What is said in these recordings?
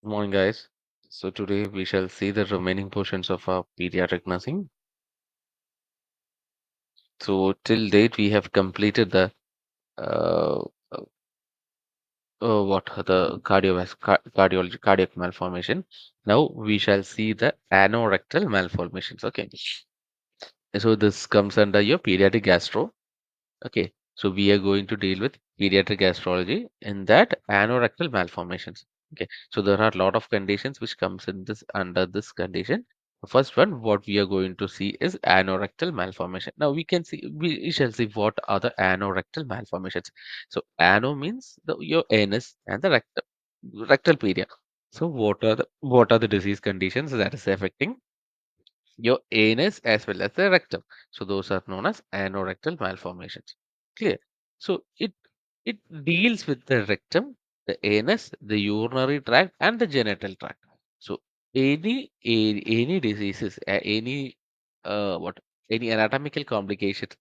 Good morning, guys. So today we shall see the remaining portions of our pediatric nursing. So till date we have completed the uh, what the cardiology cardiac malformation. Now we shall see the anorectal malformations. Okay, so this comes under your pediatric gastro. Okay, so we are going to deal with pediatric gastrology in that anorectal malformations. Okay, so there are a lot of conditions which comes in this under this condition. The first one, what we are going to see is anorectal malformation. Now we shall see what are the anorectal malformations. So ano means your anus and the rectal pedia. So what are the disease conditions that is affecting your anus as well as the rectum. So those are known as anorectal malformations. Clear. So it deals with the rectum, the anus, the urinary tract, and the genital tract. So any diseases, what any anatomical complications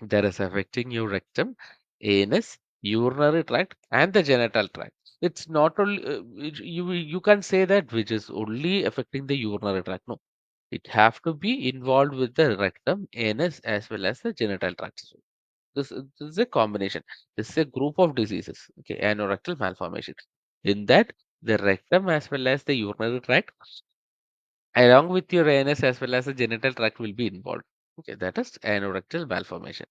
that is affecting your rectum, anus, urinary tract, and the genital tract. It's not only you can't say that which is only affecting the urinary tract. No, it have to be involved with the rectum, anus, as well as the genital tract. So this is a combination. This is a group of diseases. Okay, anorectal malformation. In that, the rectum as well as the urinary tract, along with your anus as well as the genital tract, will be involved. Okay, that is anorectal malformation.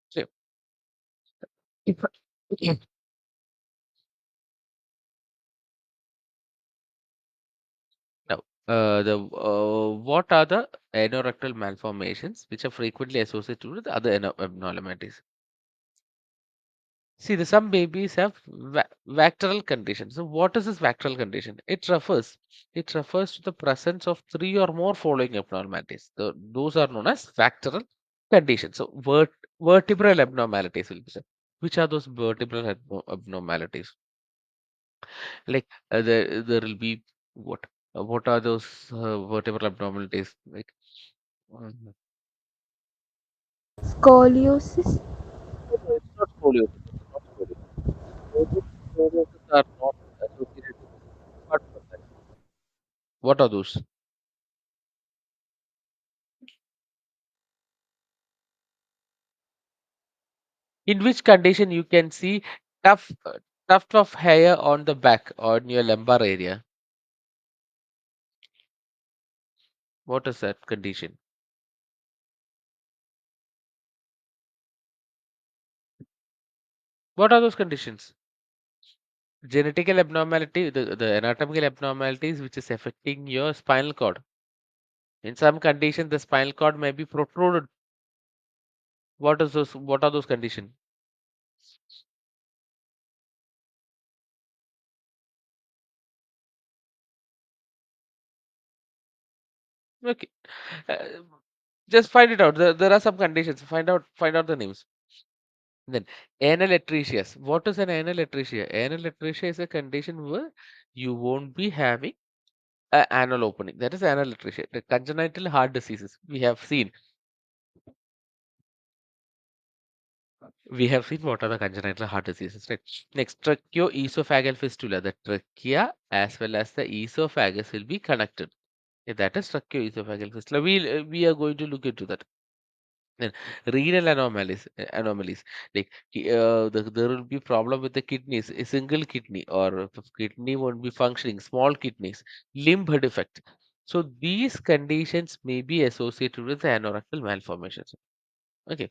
So, if- now, what are the anorectal malformations which are frequently associated with other abnormalities? See, some babies have vectoral condition. So, what is this vectoral condition? It refers to the presence of three or more following abnormalities. Those are known as vectoral conditions. So, vertebral abnormalities will be said. Which are those vertebral abnormalities? Like there will be what? What are those vertebral abnormalities? Like mm, Scoliosis. no, no, it's not scoliosis. It's not scoliosis. Scoliosis are not associated with it. Apart from that, what are those? In which condition you can see tuft tuft of hair on the back on your lumbar area? What is that condition? What are those conditions? Genetical abnormality, the anatomical abnormalities which is affecting your spinal cord. In some conditions, the spinal cord may be protruded. What are those conditions? Okay. Uh, just find it out. There are some conditions. Find out the names. Then anal atresia. What is an anal atresia? Anal atresia is a condition where you won't be having anal opening. That is anal atresia. The congenital heart diseases we have seen what are the congenital heart diseases, right? Next, tracheoesophageal fistula. The trachea as well as the esophagus will be connected. Yeah, that is tracheoesophageal fistula. We are going to look into that. Then renal anomalies like there will be problem with the kidneys, a single kidney or if kidney won't be functioning, small kidneys, limb defect. So these conditions may be associated with anorectal malformations. Okay,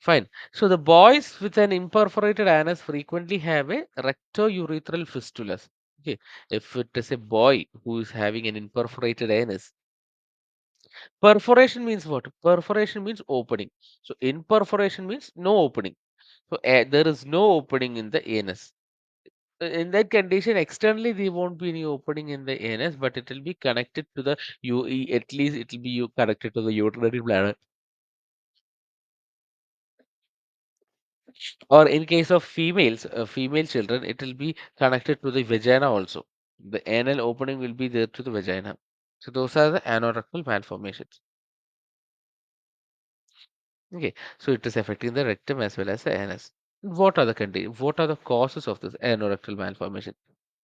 fine. So the boys with an imperforated anus frequently have a rectourethral fistulas. Okay, if it is a boy who is having an imperforated anus, perforation means what? Perforation means opening. So imperforation means no opening. So there is no opening in the anus. In that condition, externally there won't be any opening in the anus, but it will be connected to the at least it will be connected to the urinary bladder. Or in case of female children, it will be connected to the vagina also. The anal opening will be there to the vagina. So those are the anorectal malformations. Okay, so it is affecting the rectum as well as the anus. What are the causes of this anorectal malformation?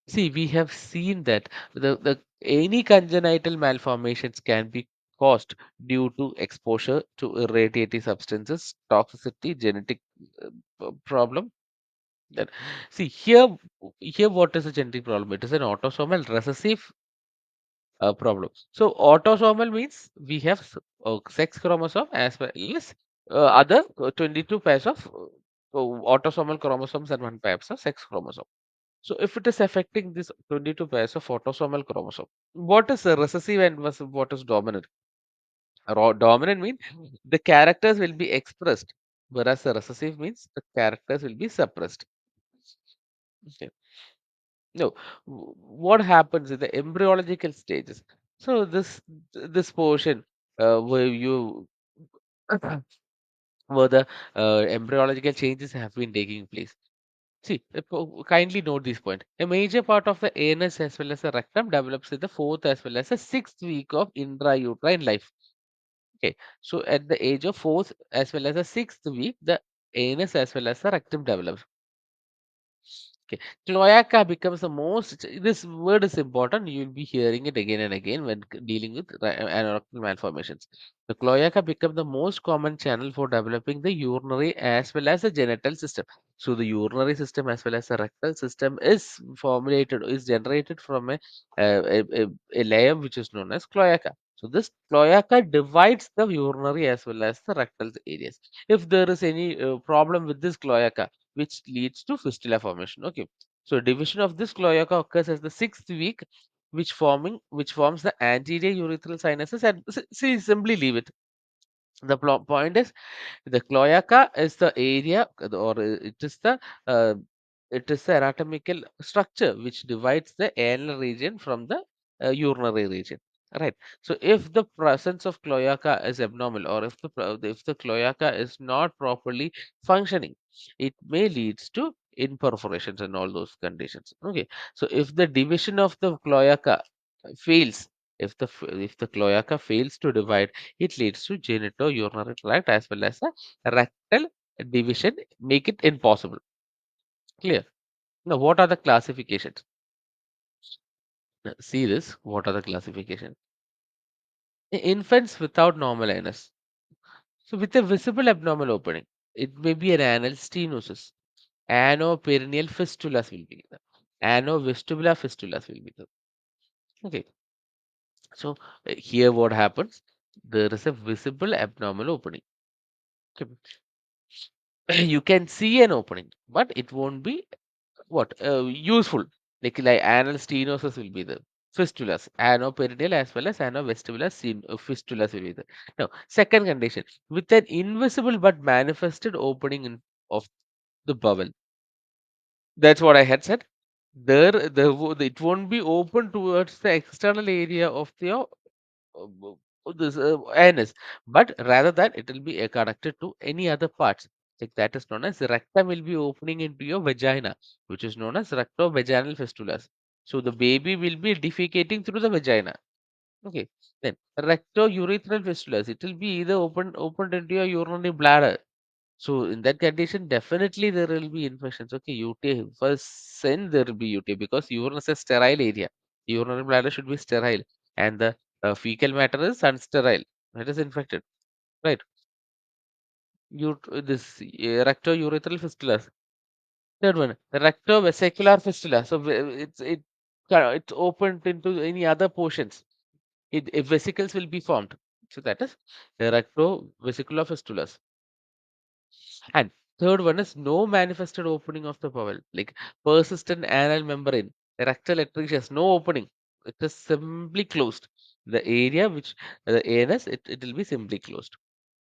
See, we have seen that the any congenital malformations can be caused due to exposure to irradiating substances, toxicity, genetic problem. Then, see here, what is a genetic problem? It is an autosomal recessive problem. So autosomal means we have sex chromosome as well as other 22 pairs of autosomal chromosomes and one pairs of sex chromosome. So if it is affecting this 22 pairs of autosomal chromosome, what is recessive and what is dominant? Dominant means the characters will be expressed, whereas the recessive means the characters will be suppressed. Okay. No, what happens in the embryological stages? So this portion where you where the embryological changes have been taking place. See, kindly note this point. A major part of the anus as well as the rectum develops in the fourth as well as the sixth week of intrauterine life. Okay, so at the age of fourth as well as the sixth week, the anus as well as the rectum develops. Okay, cloaca becomes the most. This word is important. You will be hearing it again and again when dealing with anorectal malformations. The cloaca becomes the most common channel for developing the urinary as well as the genital system. So the urinary system as well as the rectal system is generated from a layer which is known as cloaca. So this cloaca divides the urinary as well as the rectal areas. If there is any problem with this cloaca, which leads to fistula formation. Okay, so division of this cloaca occurs as the sixth week, which forms the anterior urethral sinuses. And see, simply leave it. The point is the cloaca is the area, or uh, it is the anatomical structure which divides the anal region from the urinary region. Right. So if the presence of cloaca is abnormal, or if the cloaca is not properly functioning, it may leads to imperforations and all those conditions. Okay. So if the division of the cloaca fails, if the cloaca fails to divide, it leads to genitourinary tract as well as a rectal division, make it impossible. Clear? Now, what are the classifications? Now, see this. What are the classifications? Infants without normal anus. So, with a visible abnormal opening, it may be an anal stenosis. Anoperineal fistulas will be there. Anovestibular fistulas will be there. Okay. So, here what happens? There is a visible abnormal opening. Okay. You can see an opening, but it won't be what useful. Like anal stenosis will be the fistulas, anoperineal as well as anovestibular fistulas will be the. Now, second condition with an invisible but manifested opening of the bowel. That's what I had said. It won't be open towards the external area of the this anus, but rather than it will be connected to any other parts. Like that is known as rectum will be opening into your vagina, which is known as rectovaginal fistulas. So the baby will be defecating through the vagina. Okay. Then rectourethral fistulas, it will be either opened into your urinary bladder. So in that condition, definitely there will be infections. Okay, UTI first then there will be UTI because urine is a sterile area. Urinary bladder should be sterile, and the fecal matter is unsterile. It is infected, right? This rectourethral fistula. Third one, rectovesicular fistula. So it's opened into any other portions. Vesicles will be formed. So that is rectovesicular fistulas. And third one is no manifested opening of the bowel, like persistent anal membrane, rectal atresia, no opening. It is simply closed. The area which the anus, it will be simply closed.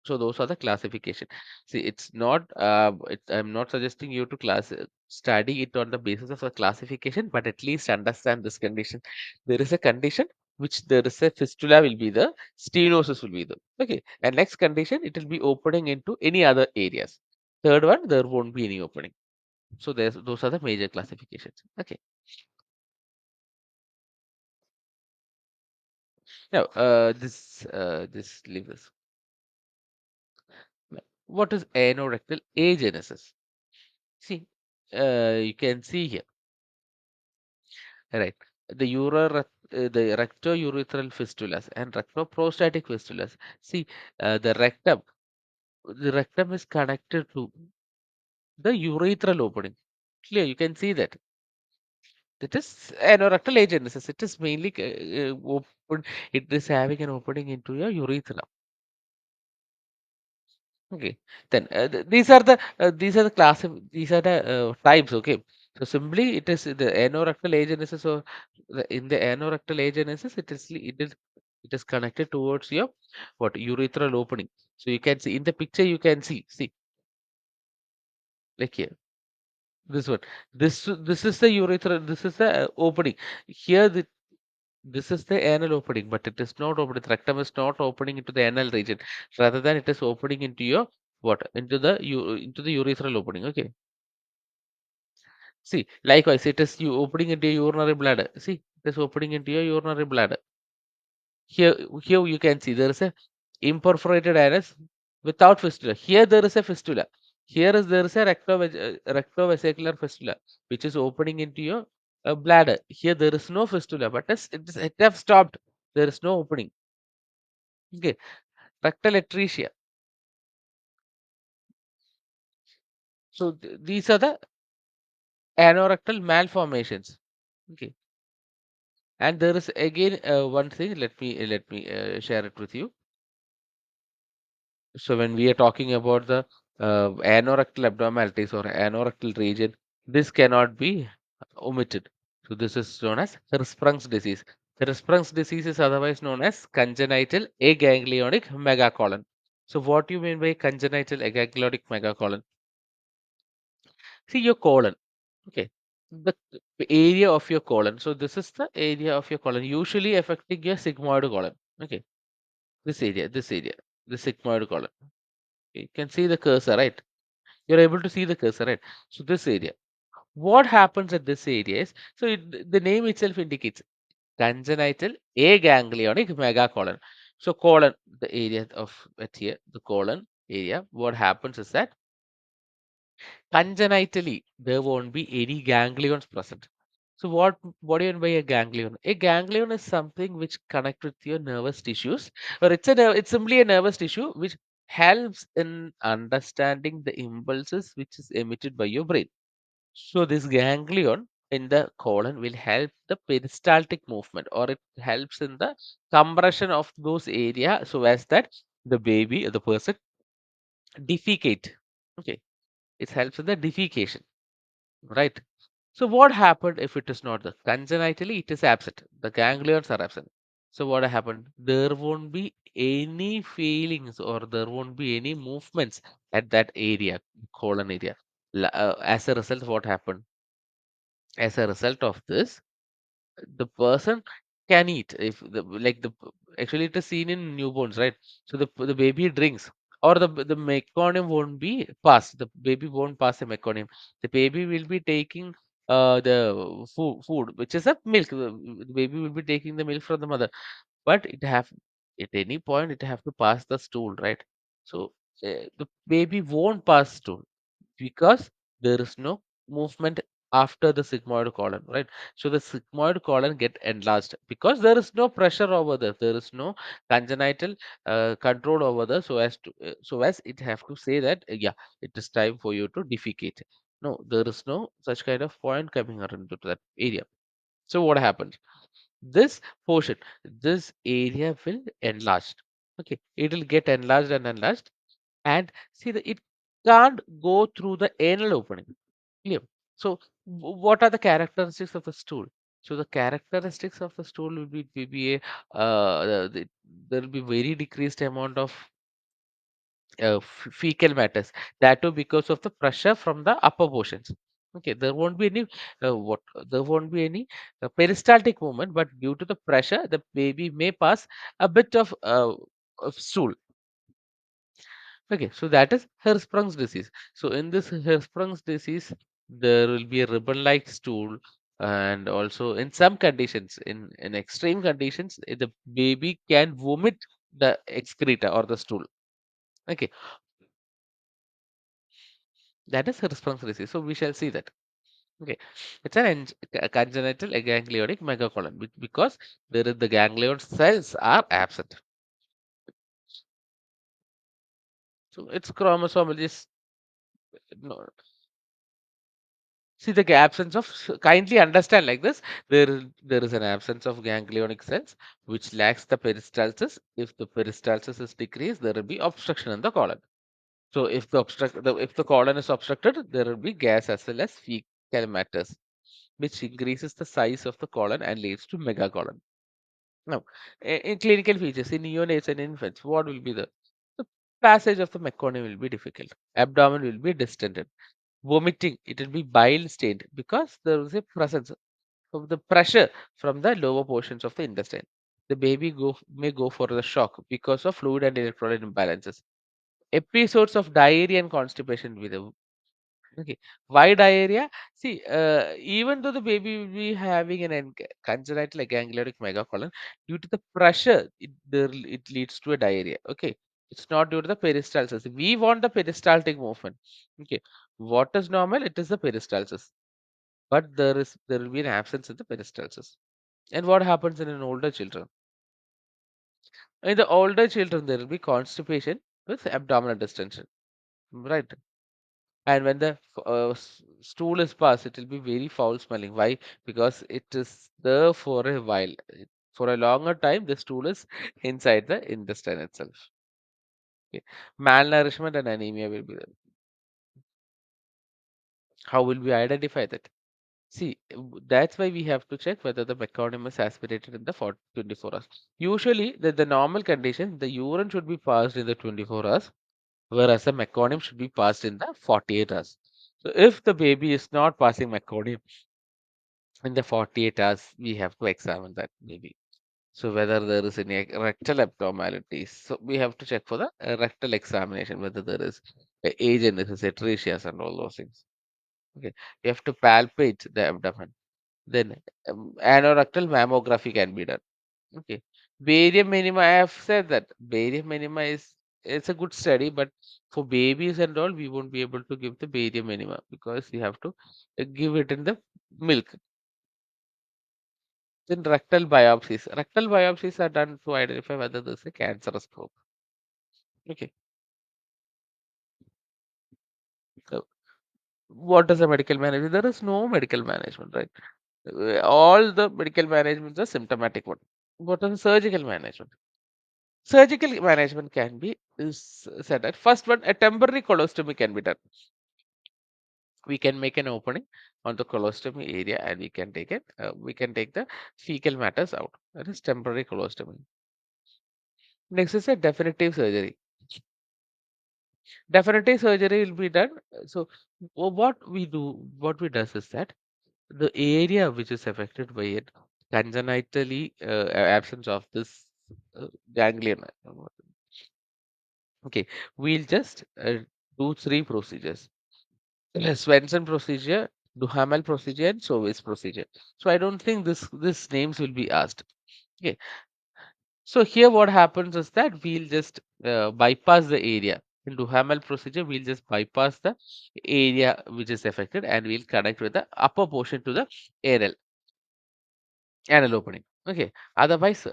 So those are the classification. See, it's not. I'm not suggesting you to study it on the basis of a classification, but at least understand this condition. There is a condition which there is a fistula will be the stenosis will be the okay, and next condition it will be opening into any other areas. Third one, there won't be any opening. So those are the major classifications. Okay. Now, this leave this. Now, what is anorectal agenesis? See, you can see here, right? The rectourethral fistulas and rectoprostatic fistulas. See, the rectum is connected to the urethral opening. Clear, you can see that. It is anorectal agenesis. It is mainly open. It is having an opening into your urethra. Okay. Then these are the types. Okay. So simply it is the anorectal agenesis, or in the anorectal agenesis, it is connected towards your what urethral opening. So you can see in the picture. You can see like here. This one. This is the urethra. This is the opening. Here this is the anal opening, but it is not opening. The rectum is not opening into the anal region. Rather than it is opening into your what? Into the urethral opening. Okay. See, likewise, it is you opening into your urinary bladder. See, it is opening into your urinary bladder. Here, here you can see there is a imperforated anus without fistula. Here there is a fistula. There is a rectovesicular fistula which is opening into your bladder. Here there is no fistula, but it have stopped. There is no opening. Okay, rectal atresia. So these are the anorectal malformations. Okay, and there is again one thing. Let me share it with you. So when we are talking about the anorectal abnormalities or anorectal region, this cannot be omitted. So this is known as Hirschsprung's disease. Hirschsprung's disease is otherwise known as congenital aganglionic megacolon. So what do you mean by congenital aganglionic megacolon? See your colon. Okay. The area of your colon. So this is the area of your colon, usually affecting your sigmoid colon. Okay. This area, the sigmoid colon. You can see the cursor, right? You're able to see the cursor, right? So this area. What happens at this area is, the name itself indicates congenital aganglionic megacolon. So colon, the area of it here, the colon area. What happens is that congenitally there won't be any ganglions present. So what do you mean by a ganglion? A ganglion is something which connects with your nervous tissues, or it's simply a nervous tissue which helps in understanding the impulses which is emitted by your brain. So this ganglion in the colon will help the peristaltic movement, or it helps in the compression of those area so as that the person defecate. Okay, it helps in the defecation, right? So what happened if it is not the congenitally? It is absent. The ganglions are absent. So what happened? There won't be any feelings, or there won't be any movements at that area, colon area. As a result, what happened? As a result of this, the person can eat if the like the actually it is seen in newborns, right? So the baby drinks, or the meconium won't be passed. The baby won't pass the meconium. The baby will be taking the food which is a milk. The baby will be taking the milk from the mother, but it have at any point it have to pass the stool, right? So the baby won't pass stool because there is no movement after the sigmoid colon, right? So the sigmoid colon get enlarged because there is no pressure over there. There is no congenital control over there, so as it have to say that yeah, it is time for you to defecate. No, there is no such kind of point coming around into that area. So what happens? This portion, this area will enlarge. Okay, it will get enlarged and enlarged, and see that it can't go through the anal opening. Clear. So what are the characteristics of the stool? So the characteristics of the stool will be a there will be very decreased amount of fecal matters, that too because of the pressure from the upper portions. Okay, there won't be any what there won't be any peristaltic movement, but due to the pressure the baby may pass a bit of stool. Okay, so that is Hirschsprung's disease. So in this Hirschsprung's disease, there will be a ribbon-like stool, and also in some conditions, in extreme conditions, the baby can vomit the excreta or the stool. Okay, That is responsibility. So we shall see that. Okay, it's an congenital ganglionic megacolon because there is the ganglion cells are absent. So it's chromosomal. Just no, see the absence of kindly understand like this. There is an absence of ganglionic cells which lacks the peristalsis. If the peristalsis is decreased, there will be obstruction in the colon. So if the colon is obstructed, there will be gas as well as fecal matters, which increases the size of the colon and leads to megacolon. Now, in clinical features in neonates and infants, what will be the passage of the meconium will be difficult. Abdomen will be distended. Vomiting, it will be bile stained because there is a presence of the pressure from the lower portions of the intestine. The baby may go for the shock because of fluid and electrolyte imbalances. Episodes of diarrhea and constipation with the okay. Why diarrhea? See, even though the baby will be having an congenital ganglionic megacolon, due to the pressure, it leads to a diarrhea. Okay, it's not due to the peristalsis. We want the peristaltic movement. Okay, what is normal? It is the peristalsis, but there will be an absence in the peristalsis. And what happens in an older children? In the older children, there will be constipation with abdominal distension. Right. And when the stool is passed, it will be very foul smelling. Why? Because it is there for a while. For a longer time, the stool is inside the intestine itself. Okay. Malnourishment and anemia will be there. How will we identify that? See, that's why we have to check whether the meconium is aspirated in the 24 hours. Usually, the normal condition, the urine should be passed in the 24 hours, whereas the meconium should be passed in the 48 hours. So, if the baby is not passing meconium in the 48 hours, we have to examine that maybe. So, whether there is any rectal abnormalities, so we have to check for the rectal examination whether there is agent, this is atricious and all those things. Okay, you have to palpate the abdomen. Then anorectal mammography can be done. Okay. Barium minima, I have said that barium minima is it's a good study, but for babies and all, we won't be able to give the barium minima because we have to give it in the milk. Then rectal biopsies. Rectal biopsies are done to identify whether there's a cancerous growth. Okay. So what is the medical management? There is no medical management, right? All the medical management is a symptomatic one. What is the surgical management? Surgical management can be is said that first one, a temporary colostomy can be done. We can make an opening on the colostomy area and we can take the fecal matters out. That is temporary colostomy. Next is a definitive surgery. Definitive surgery will be done. So what we does is that the area which is affected by it, congenitally absence of this ganglion. Okay, we'll just do three procedures. Swenson procedure, Duhamel procedure, and Sovis procedure. So I don't think this names will be asked. Okay. So here what happens is that we'll just bypass the area. In Duhamel procedure, we'll just bypass the area which is affected and we'll connect with the upper portion to the anal, anal opening. Okay. Otherwise,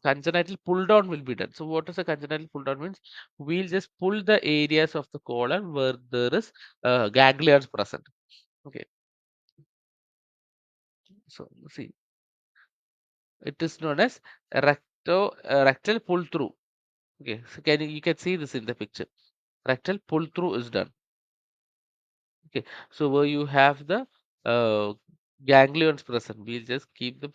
congenital pull down will be done. So what is a congenital pull down means? We'll just pull the areas of the colon where there is ganglions present. Okay. So see, it is known as rectal pull through. Okay, so you can see this in the picture. Rectal pull through is done. Okay, so where you have the uh, ganglions present, the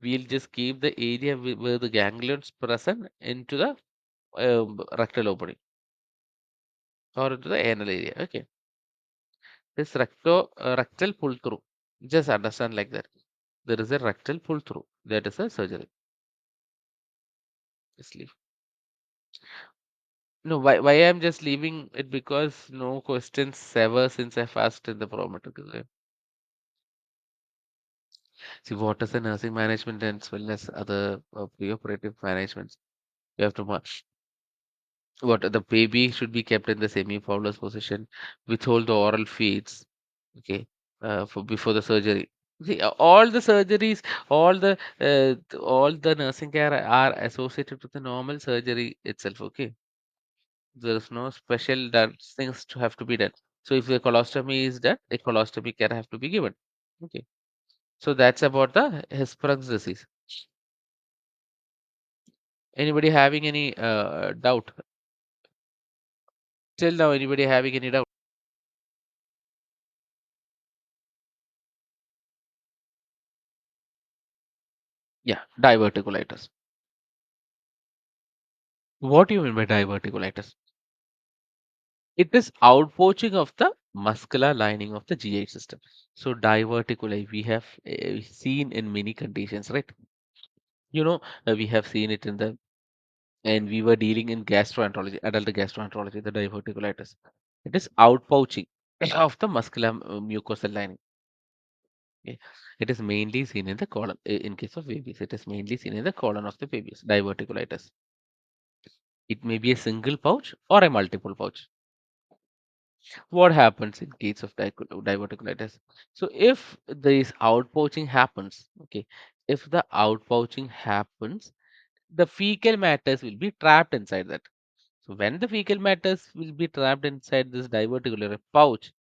we'll just keep the area where the ganglions present into the rectal opening or into the anal area. Okay, this rectal pull through. Just understand like that. There is a rectal pull through. That is a surgery. Just leave. No, why I'm just leaving it because no questions ever since I asked in the promoter. See, what is the nursing management as well as other pre-operative managements? You have to What the baby should be kept in the semi-powderless position, withhold the oral feeds, okay, for before the surgery. See, all the surgeries, all the nursing care are associated with the normal surgery itself. Okay, there is no special done things to have to be done. So if the colostomy is done, a colostomy care have to be given. Okay, so that's about the Hesperonychus disease. Anybody having any doubt? Till now, anybody having any doubt? Yeah, diverticulitis. What do you mean by diverticulitis? It is outpoaching of the muscular lining of the GI system. So diverticuli we have seen in many conditions, right? We have seen it in the and we were dealing in gastroenterology, adult gastroenterology, the diverticulitis. It is outpouching of the muscular mucosal lining. Okay. It is mainly seen in the colon. In case of babies, it is mainly seen in the colon of the babies. Diverticulitis. It may be a single pouch or a multiple pouch. What happens in case of diverticulitis? So if this outpouching happens, okay, if the outpouching happens, the fecal matters will be trapped inside that. So when the fecal matters will be trapped inside this diverticular pouch,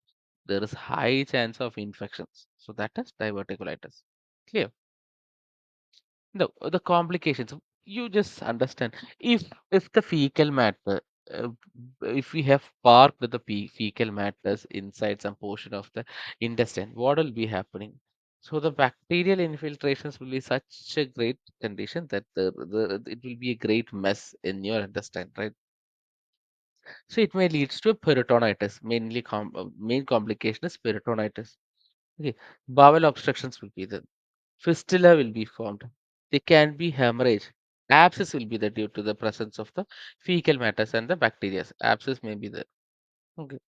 there is high chance of infections. So that is diverticulitis. Clear? The complications. You just understand. If the fecal matter, uh, if we have parked the fecal matters inside some portion of the intestine, what will be happening? So the bacterial infiltrations will be such a great condition that it will be a great mess in your intestine, right? So it may leads to peritonitis. Main complication is peritonitis. Okay, bowel obstructions will be there. Fistula will be formed. There can be hemorrhage. Abscess will be there due to the presence of the fecal matters and the bacteria. Abscess may be there. Okay.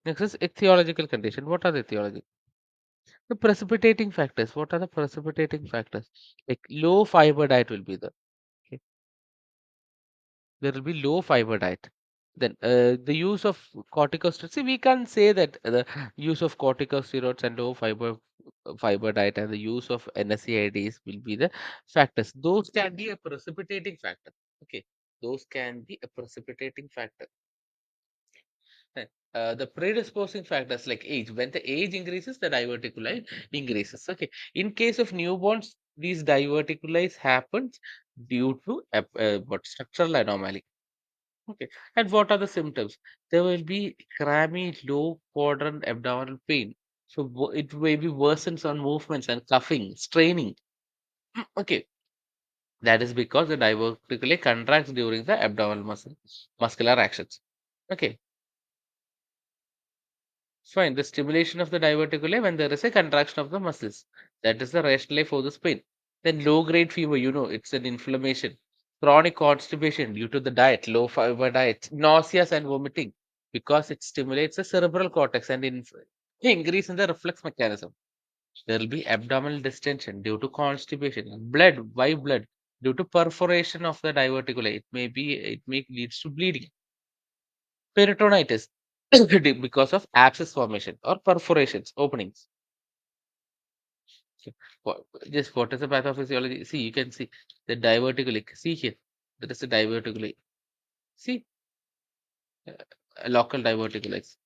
Next is etiological condition. What are the etiology? The precipitating factors. What are the precipitating factors? Like low fiber diet will be there. Okay. There will be low fiber diet. Then the use of corticosteroids. See, we can say that the use of corticosteroids and low fiber diet and the use of NSAIDs will be the factors. Those can be a precipitating factor. Okay, those can be a precipitating factor. Right. The predisposing factors like age. When the age increases, the diverticuli increases. Okay. In case of newborns, these diverticuli happens due to what structural anomaly. Okay. And what are the symptoms? There will be clammy, low quadrant abdominal pain. So it may be worsens on movements and coughing, straining. Okay. That is because the diverticuli contracts during the abdominal muscular actions. Okay. Fine. The stimulation of the diverticuli when there is a contraction of the muscles. That is the rationale for this pain. Then low grade fever, it's an inflammation. Chronic constipation due to the diet, low fiber diet, nauseous and vomiting because it stimulates the cerebral cortex and increase in the reflex mechanism. There will be abdominal distension due to constipation. Blood, why blood? Due to perforation of the diverticuli. It may leads to bleeding. Peritonitis because of abscess formation or perforations, openings. Okay. What is the pathophysiology? See, you can see the diverticuli. See here, that is the diverticuli. See, local diverticulitis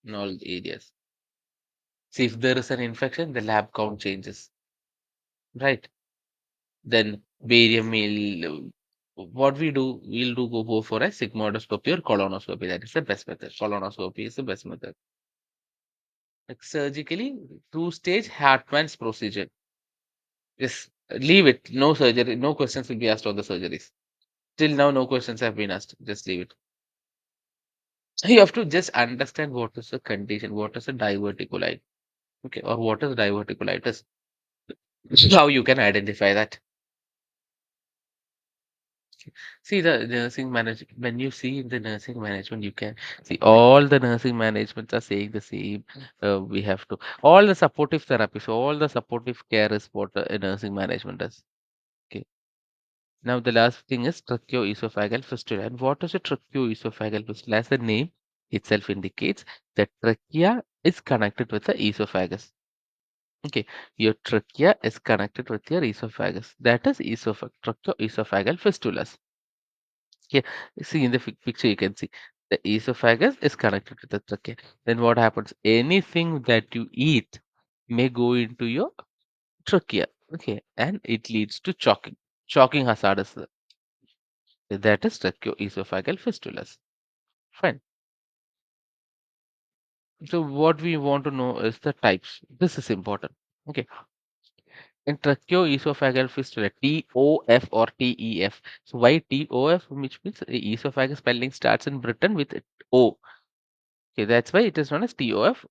in all the areas. See, if there is an infection, the lab count changes, right? Then barium will. What we'll go for a sigmoidoscopy or colonoscopy. That is the best method. Colonoscopy is the best method. Like surgically, two-stage Hartmann's procedure. Yes, leave it. No surgery. No questions will be asked on the surgeries. Till now, no questions have been asked. Just leave it. You have to just understand what is the condition, what is a diverticuli, okay, or what is diverticulitis. How you can identify that. See the nursing management. When you see the nursing management, you can see all the nursing managements are saying the same. We have to all the supportive therapies, all the supportive care is what a nursing management does. Okay. Now the last thing is tracheoesophageal fistula. And what is a tracheoesophageal fistula? As the name itself indicates, the trachea is connected with the esophagus. Okay, your trachea is connected with your esophagus. That is tracheoesophageal fistulas. Here, see in the picture, you can see the esophagus is connected to the trachea. Then what happens? Anything that you eat may go into your trachea. Okay, and it leads to choking. Choking hazard is that is tracheoesophageal fistulas. Fine. So what we want to know is the types. This is important. Okay. In tracheoesophageal fistula, TOF or TEF. So why TOF, which means esophagus spelling starts in Britain with O. Okay, that's why it is known as TOF.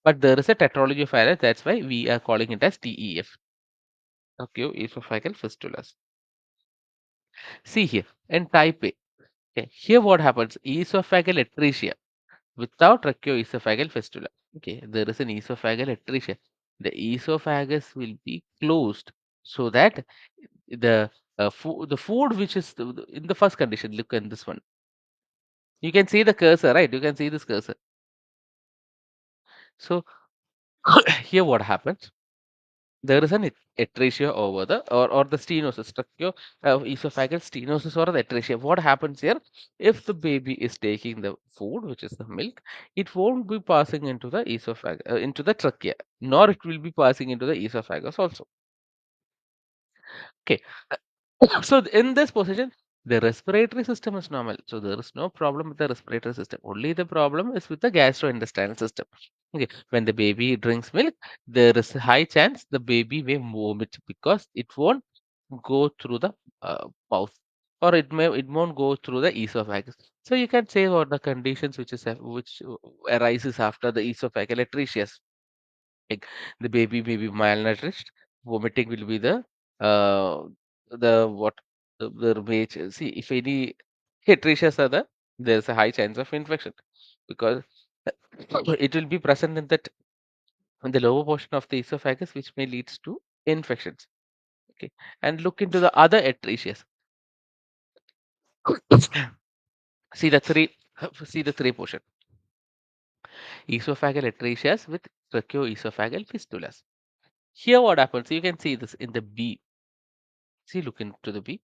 But there is a tetralogy of errors. That's why we are calling it as TEF. Tracheoesophageal fistulas. See here, in type A. Okay, here what happens? Esophageal atresia without tracheoesophageal fistula. Okay, there is an esophageal atresia. The esophagus will be closed so that the food which is in the first condition. Look in this one. You can see the cursor, right? You can see this cursor. So here what happens? There is an atresia over the or the stenosis, esophageal stenosis or the atresia. What happens here? If the baby is taking the food, which is the milk, it won't be passing into the esophagus, into the trachea, nor it will be passing into the esophagus also. Okay. So in this position, the respiratory system is normal. So there is no problem with the respiratory system. Only the problem is with the gastrointestinal system. Okay. When the baby drinks milk, there is a high chance the baby may vomit because it won't go through the mouth, or it won't go through the esophagus. So you can say what the conditions which arises after the esophageal atresia. Like the baby may be malnourished, vomiting will be uh the what the major. See, if any atresia are there, there's a high chance of infection because it will be present in the lower portion of the esophagus, which may leads to infections. Okay, and look into the other atresias. See the three. See the three portion. Esophageal atresias with tracheoesophageal fistulas. Here, what happens? You can see this in the B. See, look into the B.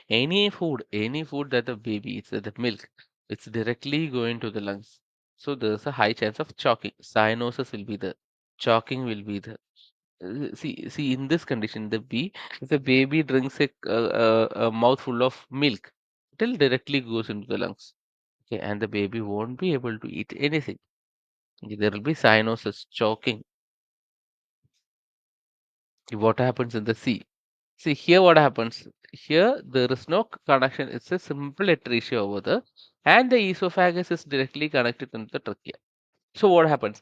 Any food that the baby eats, the milk, it's directly going to the lungs. So there's a high chance of choking. Cyanosis will be there. Choking will be there. See, in this condition, the B, if the baby drinks a mouthful of milk, it will directly goes into the lungs. Okay, and the baby won't be able to eat anything. Okay, there will be cyanosis, choking. What happens in the C? See here what happens. Here there is no connection. It's a simple atresia over there, and the esophagus is directly connected to the trachea. So what happens?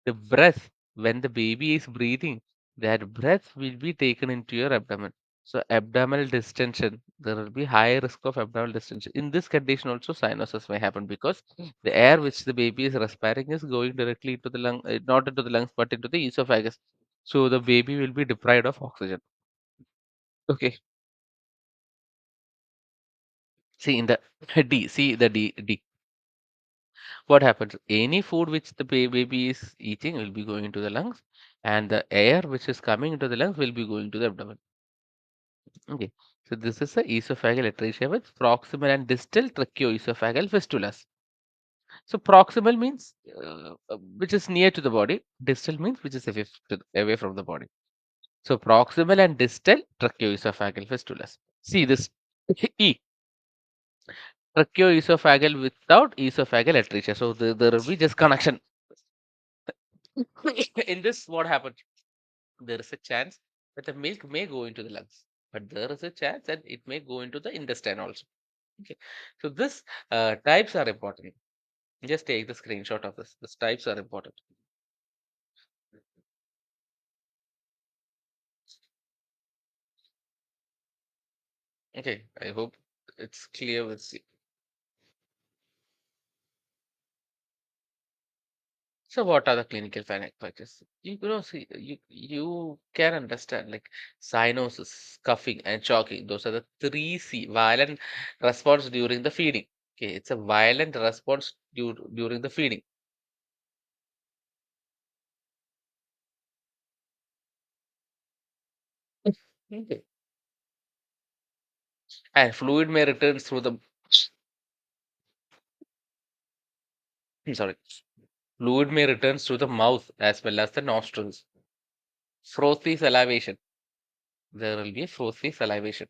The breath, when the baby is breathing, that breath will be taken into your abdomen. So abdominal distension, there will be high risk of abdominal distension. In this condition also cyanosis may happen because the air which the baby is respiring is going directly into the lung, not into the lungs but into the esophagus. So the baby will be deprived of oxygen. Okay. See in the D. What happens? Any food which the baby is eating will be going into the lungs, and the air which is coming into the lungs will be going to the abdomen. Okay. So this is the esophageal atresia with proximal and distal tracheoesophageal fistulas. So proximal means which is near to the body. Distal means which is away from the body. So proximal and distal tracheoesophageal fistulas. See this E. Tracheoesophageal without esophageal atresia. So there will be just connection. In this, what happens? There is a chance that the milk may go into the lungs, but there is a chance that it may go into the intestine also. Okay, so this types are important. Just take the screenshot of this. These types are important. Okay, I hope it's clear with you. So what are the clinical factors? See, you can understand like cyanosis, coughing, and choking. Those are the three C violent response during the feeding. Okay, it's a violent response during the feeding. Okay. And fluid may return through the sorry, fluid may return through the mouth as well as the nostrils. Frothy salivation. There will be frothy salivation.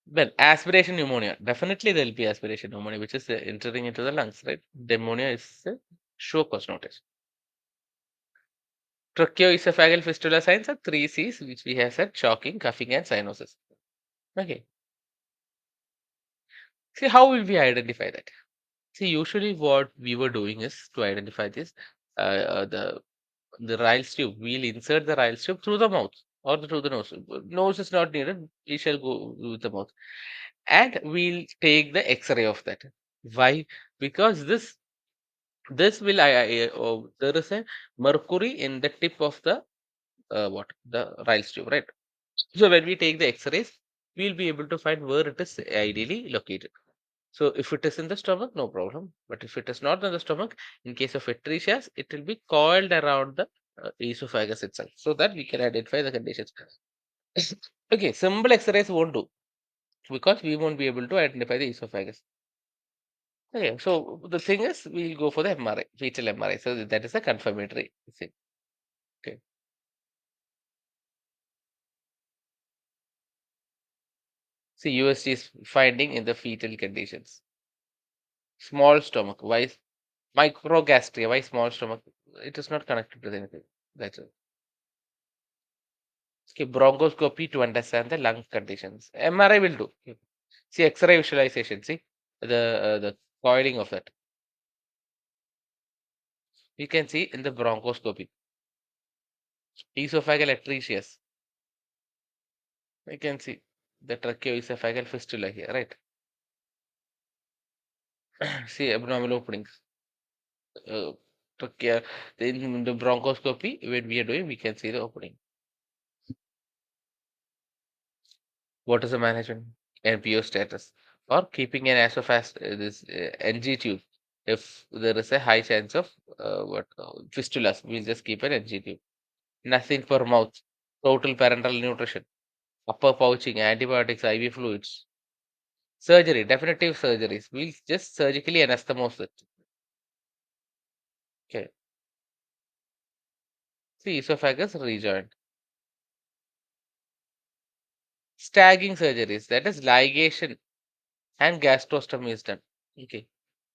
Well, aspiration pneumonia. Definitely there will be aspiration pneumonia, which is entering into the lungs, right? Pneumonia is a sure cause notice. Tracheoesophageal fistula signs are three C's, which we have said: choking, coughing, and cyanosis. Okay. See, how will we identify that? See, usually what we were doing is to identify this, the Ryle's tube. We'll insert the Ryle's tube through the mouth or through the nose. Nose is not needed. We shall go with the mouth, and we'll take the X-ray of that. Why? Because this will there is a mercury in the tip of the what the Ryle's tube, right? So when we take the X-rays, we'll be able to find where it is ideally located. So if it is in the stomach, no problem. But if it is not in the stomach, in case of atricias, it will be coiled around the esophagus itself, so that we can identify the conditions. Okay, simple X-rays won't do because we won't be able to identify the esophagus. Okay, so the thing is, we'll go for the MRI, fetal MRI. So that is a confirmatory thing. Okay. See, USG is finding in the fetal conditions. Small stomach. Why microgastria? Why small stomach? It is not connected to anything. That's it. Okay, bronchoscopy to understand the lung conditions. MRI will do. Okay. See, X-ray visualization. See the coiling of that. You can see in the bronchoscopy. Esophageal atresia. You can see the tracheoesophageal fistula here, right? See abnormal openings. Uh, trachea. In the bronchoscopy, when we are doing, we can see the opening. What is the management? NPO status or keeping an esophagus this NG tube. If there is a high chance of what fistulas, we'll just keep an NG tube. Nothing for mouth. Total parenteral nutrition. Upper pouching, antibiotics, IV fluids. Surgery, definitive surgeries. We'll just surgically anastomose it. Okay. See, esophagus rejoined. Stagging surgeries, that is ligation and gastrostomy is done. Okay.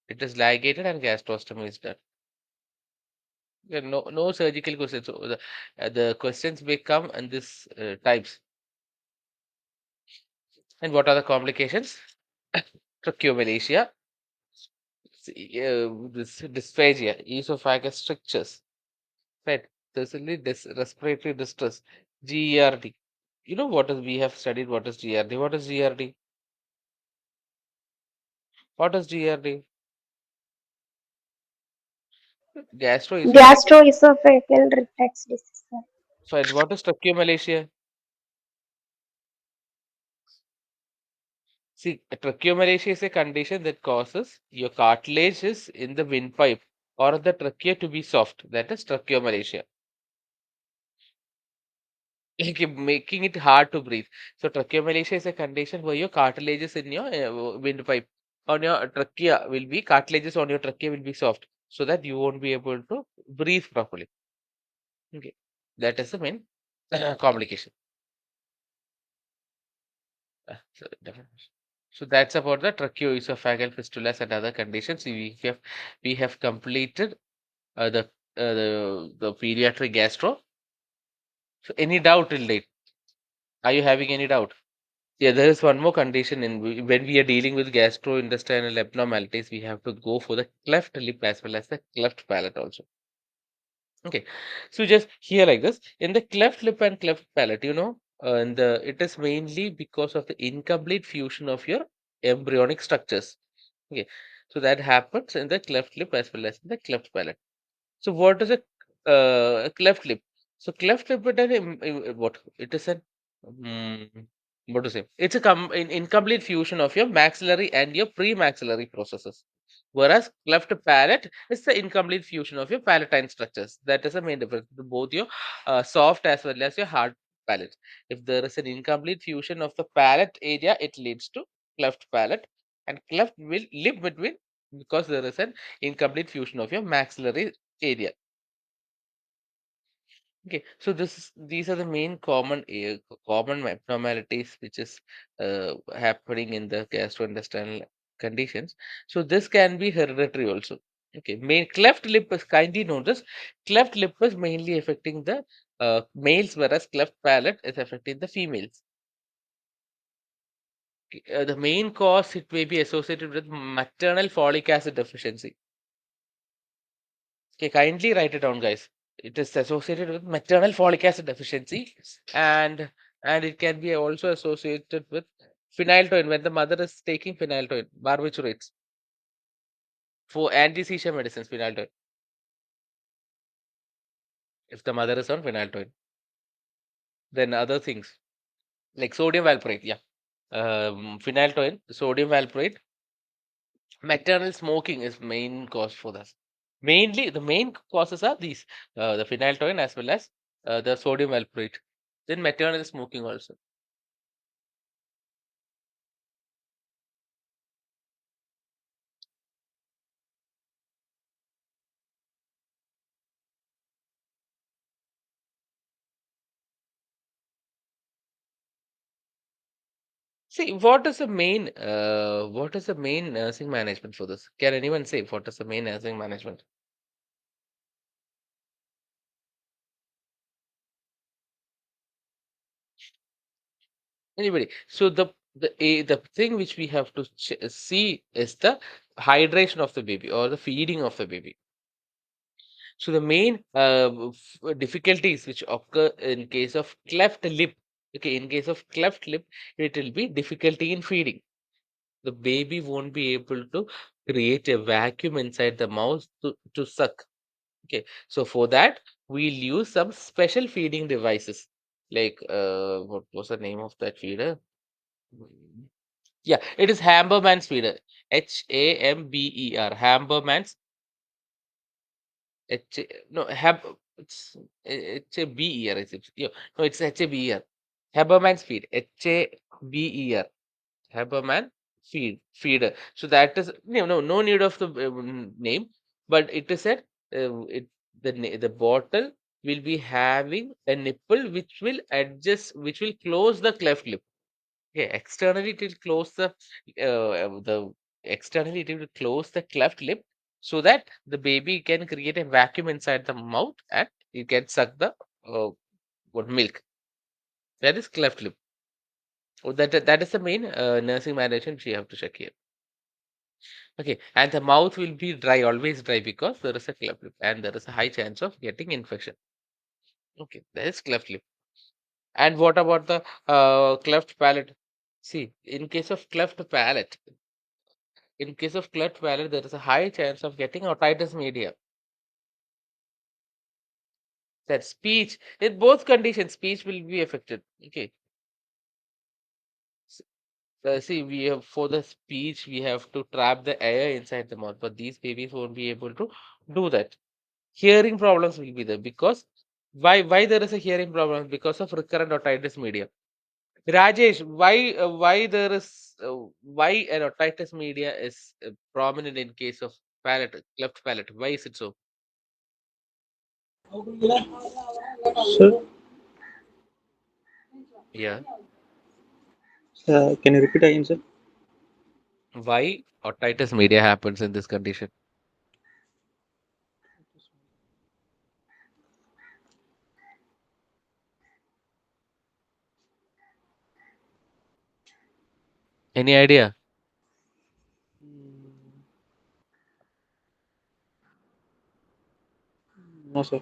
It is ligated and gastrostomy is done. Yeah, no surgical questions. So the questions may come in this types. And what are the complications? Tracheomalacia, this dysphagia, esophagus strictures, right? Certainly this respiratory distress, GERD. You know what is we have studied what is GERD? What is GERD? What is GERD? Gastroesophageal. Gastroesophageal reflux disease. Fine. What is tracheomalacia? See, tracheomalacia is a condition that causes your cartilages in the windpipe or the trachea to be soft. That is tracheomalacia. Like making it hard to breathe. So tracheomalacia is a condition where your cartilages in your windpipe on your trachea will be cartilages on your trachea will be soft, so that you won't be able to breathe properly. Okay, that is the main complication. Definitely. So that's about the tracheoesophageal fistulas and other conditions. We have completed the pediatric gastro. So any doubt till date? Are you having any doubt? Yeah, there is one more condition when we are dealing with gastrointestinal abnormalities, we have to go for the cleft lip as well as the cleft palate also. Okay, so just here like this in the cleft lip and cleft palate, and it is mainly because of the incomplete fusion of your embryonic structures. Okay, So that happens in the cleft lip as well as in the cleft palate. So what is a cleft lip? So cleft lip it is what it is an what to say? It's a incomplete fusion of your maxillary and your pre-maxillary processes. Whereas cleft palate is the incomplete fusion of your palatine structures. That is the main difference to both your soft as well as your hard palate. If there is an incomplete fusion of the palate area, it leads to cleft palate, and cleft will lip between because there is an incomplete fusion of your maxillary area. Okay, so these are the main common abnormalities which is happening in the gastrointestinal conditions. So this can be hereditary also. Okay, main cleft lip is kindly notice cleft lip is mainly affecting the males, whereas cleft palate is affecting the females. Okay, the main cause it may be associated with maternal folic acid deficiency. Okay, kindly write it down, guys. It is associated with maternal folic acid deficiency, and and it can be also associated with phenytoin when the mother is taking phenytoin, barbiturates for anti-seizure medicines, phenytoin. If the mother is on phenytoin, then other things like sodium valproate, yeah, phenytoin, sodium valproate, maternal smoking is main cause for this. Mainly, the main causes are these: the phenytoin as well as the sodium valproate. Then maternal smoking also. See, what is the main nursing management for this? Can anyone say what is the main nursing management? Anybody? So the thing which we have to see is the hydration of the baby or the feeding of the baby. So the main difficulties which occur in case of cleft lip, okay, in case of cleft lip, it will be difficulty in feeding. The baby won't be able to create a vacuum inside the mouth to suck. Okay, so for that, we'll use some special feeding devices. Like, what was the name of that feeder? Mm, Yeah, it is Hamberman's feeder. Hamber. Hamberman's H. No, it's Haber. Is it? Yeah, no, it's Haber. Haberman's feed. Haber. Haberman feeder. So that is no need of the name, but it is said the bottle will be having a nipple which will adjust, which will close the cleft lip. Okay, externally it will close the externally it will close the cleft lip so that the baby can create a vacuum inside the mouth and it can suck the uh, what milk. That is cleft lip. Oh, that is the main nursing management we have to check here. Okay, and the mouth will be dry, always dry, because there is a cleft lip and there is a high chance of getting infection. Okay, that is cleft lip. And what about the cleft palate? See, in case of cleft palate, there is a high chance of getting otitis media. That speech, in both conditions, speech will be affected. Okay, S- see, we have for the speech, we have to trap the air inside the mouth, but these babies won't be able to do that. Hearing problems will be there because why there is a hearing problem because of recurrent otitis media. Rajesh, why there is why an otitis media is prominent in case of palate cleft palate? Why is it so? So, Yeah, can you repeat again, sir? why otitis media happens in this condition? Any idea? Mm, no, sir.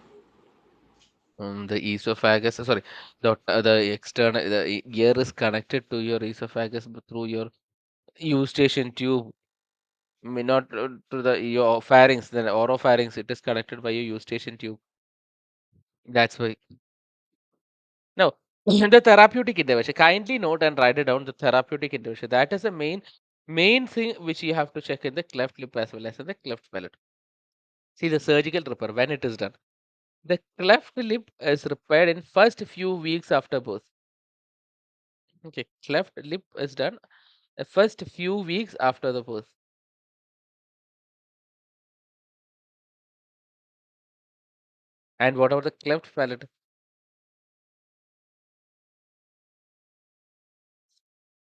The esophagus. Sorry, the external the ear is connected to your esophagus through your eustachian tube. May not to the your pharynx, the oropharynx. It is connected by your eustachian tube. That's why. Now, the therapeutic intervention. Kindly note and write it down. The therapeutic intervention. That is the main thing which you have to check in the cleft lip as well as in the cleft palate. See the surgical repair when it is done. The cleft lip is repaired in first few weeks after birth. Okay, cleft lip is done the first few weeks after the birth. And what about the cleft palate?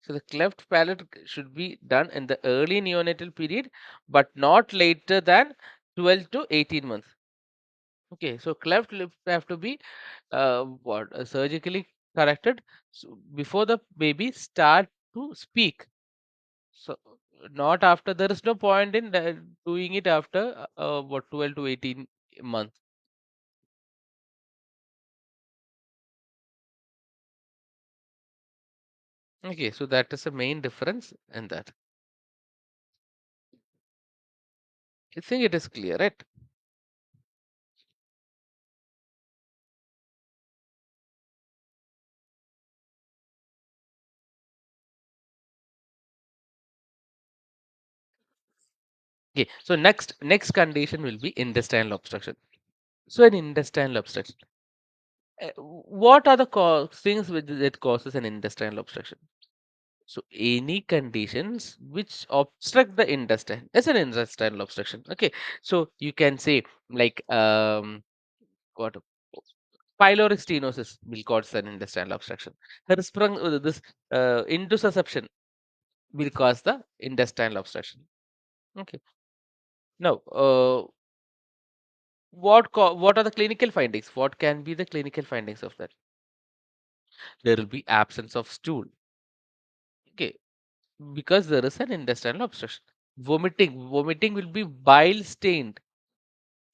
So the cleft palate should be done in the early neonatal period, but not later than 12 to 18 months. Okay, so cleft lip have to be surgically corrected before the baby start to speak. So not after. There is no point in doing it after 12 to 18 months. Okay, so that is the main difference in that. I think it is clear, right? Okay, so next condition will be intestinal obstruction. So an intestinal obstruction. What are the things which that causes an intestinal obstruction? So any conditions which obstruct the intestine is an intestinal obstruction. Okay, so you can say like what pyloric stenosis will cause an intestinal obstruction. This intussusception will cause the intestinal obstruction. Okay. Now, what are the clinical findings? What can be the clinical findings of that? There will be absence of stool. Okay, because there is an intestinal obstruction. Vomiting will be bile stained.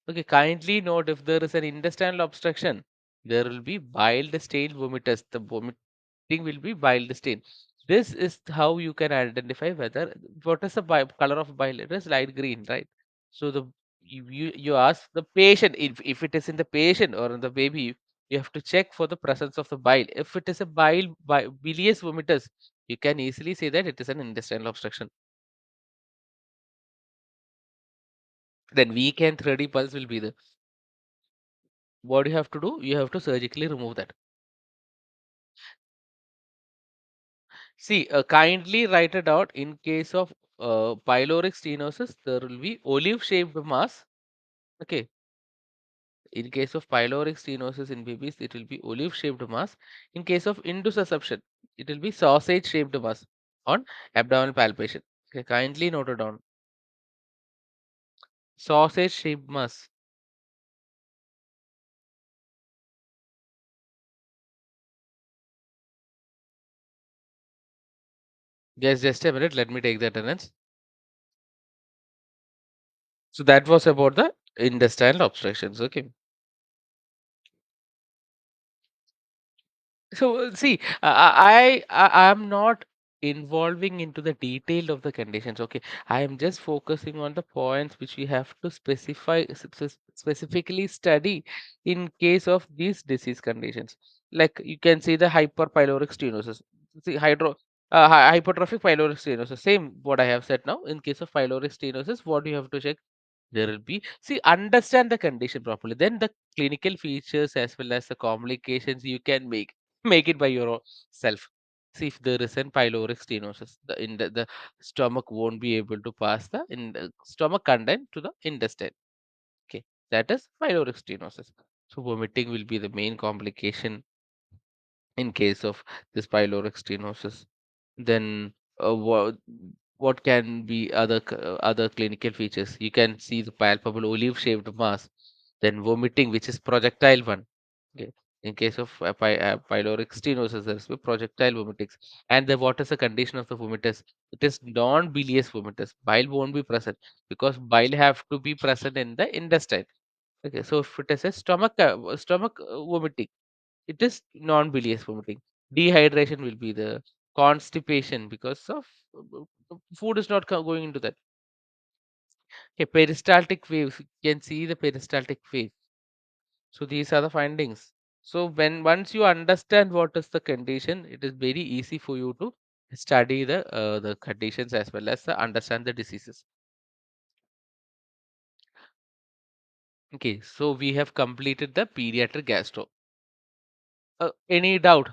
Okay, kindly note if there is an intestinal obstruction, there will be bile stained vomitus. The vomiting will be bile stained. This is how you can identify whether what is the color of bile. It is light green, right? So you ask the patient if it is in the patient or in the baby, you have to check for the presence of the bile. If it is a bilious vomitus, you can easily say that it is an intestinal obstruction. Then weak and 3D pulse will be the what you have to do. You have to surgically remove that. See, kindly write it out. In case of pyloric stenosis, there will be olive-shaped mass. Okay. In case of pyloric stenosis in babies, it will be olive-shaped mass. In case of intussusception, it will be sausage-shaped mass on abdominal palpation. Okay, kindly note it down. Sausage-shaped mass. Guys, just a minute. Let me take the attendance. So that was about the intestinal obstructions. Okay. So see, I am not involving into the detail of the conditions. Okay, I am just focusing on the points which we have to specifically study in case of these disease conditions. Like you can see the hyperpyloric stenosis, see hypertrophic pyloric stenosis. Same what I have said now. In case of pyloric stenosis, what you have to check there will be see understand the condition properly, then the clinical features as well as the complications you can make it by yourself. See if there is an pyloric stenosis, the stomach won't be able to pass in the stomach content to the intestine. Okay, that is pyloric stenosis. So vomiting will be the main complication in case of this pyloric stenosis. Then what can be other clinical features? You can see the palpable olive-shaped mass, then vomiting, which is projectile one. Okay. In case of pyloric stenosis, there is projectile vomitings. And what is the condition of the vomitus? It is non-bilious vomitus. Bile won't be present because bile have to be present in the intestine. Okay, so if it is a stomach vomiting, it is non-bilious vomiting. Dehydration will be the constipation because of food is not going into that. Okay, peristaltic waves. You can see the peristaltic wave. So these are the findings. So when once you understand what is the condition, it is very easy for you to study the conditions as well as understand the diseases. Okay, so we have completed the pediatric gastro. Any doubt?